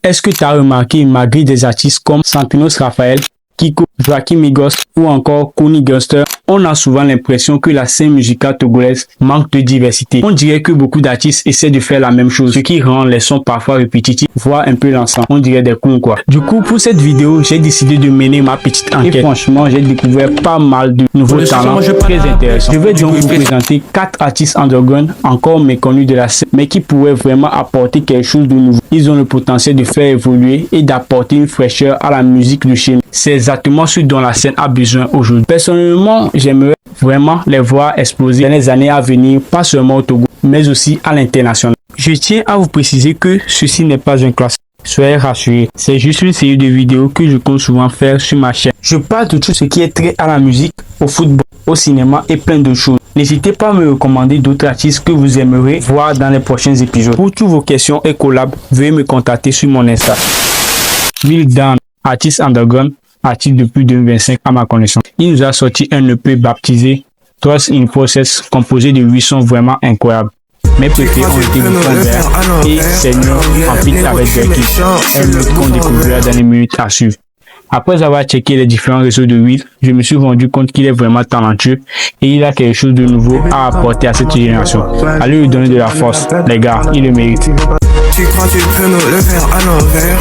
Est-ce que tu as remarqué, malgré des artistes comme Santinos Raphaël, Kiko, Joachim Migos ou encore Kony Gunster, on a souvent l'impression que la scène musicale togolaise manque de diversité. On dirait que beaucoup d'artistes essaient de faire la même chose, ce qui rend les sons parfois répétitifs, voire un peu lassants. On dirait des clowns quoi. Du coup, pour cette vidéo, j'ai décidé de mener ma petite enquête. Et franchement, j'ai découvert pas mal de nouveaux talents très intéressants. Je vais donc vous présenter 4 artistes underground encore méconnus de la scène, mais qui pourraient vraiment apporter quelque chose de nouveau. Ils ont le potentiel de faire évoluer et d'apporter une fraîcheur à la musique de chez nous. C'est exactement ce dont la scène a besoin aujourd'hui. Personnellement, j'aimerais vraiment les voir exploser dans les années à venir, pas seulement au Togo, mais aussi à l'international. Je tiens à vous préciser que ceci n'est pas un classique. Soyez rassurés, c'est juste une série de vidéos que je compte souvent faire sur ma chaîne. Je parle de tout ce qui est trait à la musique, au football, au cinéma et plein de choses. N'hésitez pas à me recommander d'autres artistes que vous aimeriez voir dans les prochains épisodes. Pour toutes vos questions et collabs, veuillez me contacter sur mon Insta. Will Dan, artiste underground, artiste depuis 2025 à ma connaissance. Il nous a sorti un EP baptisé Trust in Process, composé de 8 sons vraiment incroyables. Mes préférés ont été le fond vert et Seigneur en feat avec Drake, un autre qu'on découvrira dans les minutes à suivre. Après avoir checké les différents réseaux de Will, je me suis rendu compte qu'il est vraiment talentueux et il a quelque chose de nouveau à apporter à cette génération. Allez lui donner de la force, les gars, il le mérite. Tu crois tu peux nous le faire à l'envers?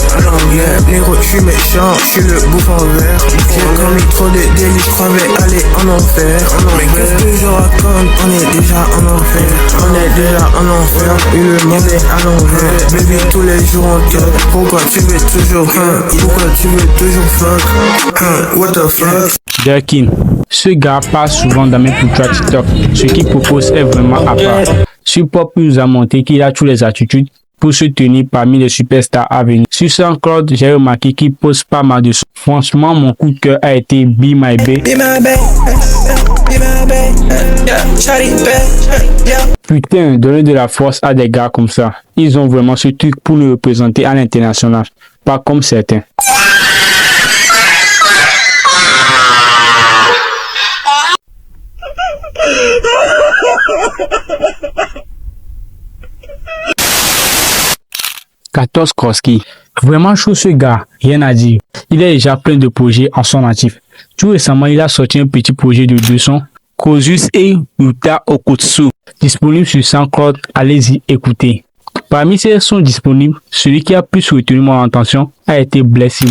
Négro, je suis méchant, je suis le bouffon vert. J'ai commis trop de délits, je croyais aller en enfer. Mais qu'est-ce que je raconte? On est déjà en enfer. On est déjà en enfer, et le monde est à l'envers. Baby, tous les jours on te. Pourquoi tu veux toujours pourquoi tu veux toujours fuck? What the fuck? Durkin, ce gars passe souvent dans mes pultras TikTok. Ce qu'il propose est vraiment à part. Sur Pop, il nous a montré qu'il a toutes les attitudes pour se tenir parmi les superstars à venir. Sur SoundCloud, j'ai remarqué qu'il pose pas mal de sons. Franchement, mon coup de cœur a été Be My Bae. Putain, donner de la force à des gars comme ça. Ils ont vraiment ce truc pour nous représenter à l'international. Pas comme certains. Katos Kroski. Vraiment chaud ce gars, rien à dire. Il a déjà plein de projets en son actif. Tout récemment, il a sorti un petit projet de 2 sons, Kozus et Yuta Okutsu, disponible sur SoundCloud, allez-y écouter. Parmi ces sons disponibles, celui qui a plus retenu mon attention a été Blessing.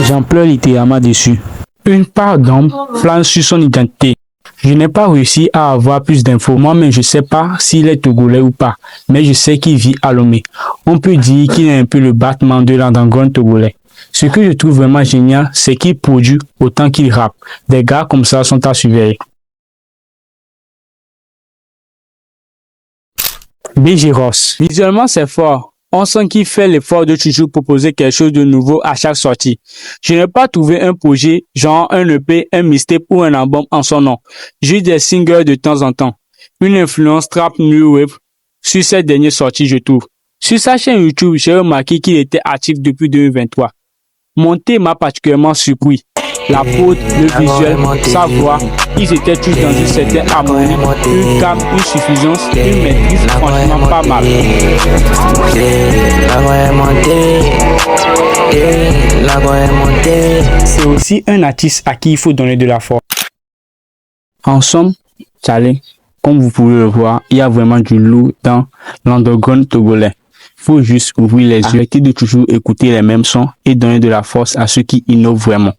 J'en pleure littéralement dessus. Une part d'ombre plane sur son identité. Je n'ai pas réussi à avoir plus d'infos. Moi-même, je ne sais pas s'il est togolais ou pas, mais je sais qu'il vit à Lomé. On peut dire qu'il est un peu le Batman de l'underground togolais. Ce que je trouve vraiment génial, c'est qu'il produit autant qu'il rappe. Des gars comme ça sont à surveiller. BG Ross. Visuellement, c'est fort. On sent qu'il fait l'effort de toujours proposer quelque chose de nouveau à chaque sortie. Je n'ai pas trouvé un projet, genre un EP, un mixtape ou un album en son nom. Juste des singles de temps en temps. Une influence trap new wave sur cette dernière sortie, je trouve. Sur sa chaîne YouTube, j'ai remarqué qu'il était actif depuis 2023. Mon thème m'a particulièrement surpris. La prod, le visuel, sa voix, ils étaient tous dans une certaine harmonie, une calme, une suffisance, une maîtrise franchement pas mal. C'est aussi un artiste à qui il faut donner de la force. En somme, Charlie, comme vous pouvez le voir, il y a vraiment du lourd dans l'underground togolais. Il faut juste ouvrir les yeux, arrêter de toujours écouter les mêmes sons et donner de la force à ceux qui innovent vraiment.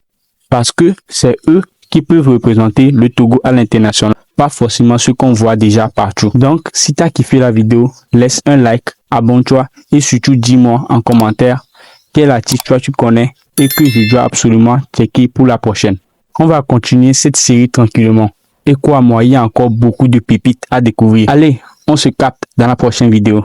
Parce que c'est eux qui peuvent représenter le Togo à l'international, pas forcément ceux qu'on voit déjà partout. Donc, si tu as kiffé la vidéo, laisse un like, abonne-toi et surtout dis-moi en commentaire quel artiste toi tu connais et que je dois absolument checker pour la prochaine. On va continuer cette série tranquillement. Et crois-moi, il y a encore beaucoup de pépites à découvrir. Allez, on se capte dans la prochaine vidéo.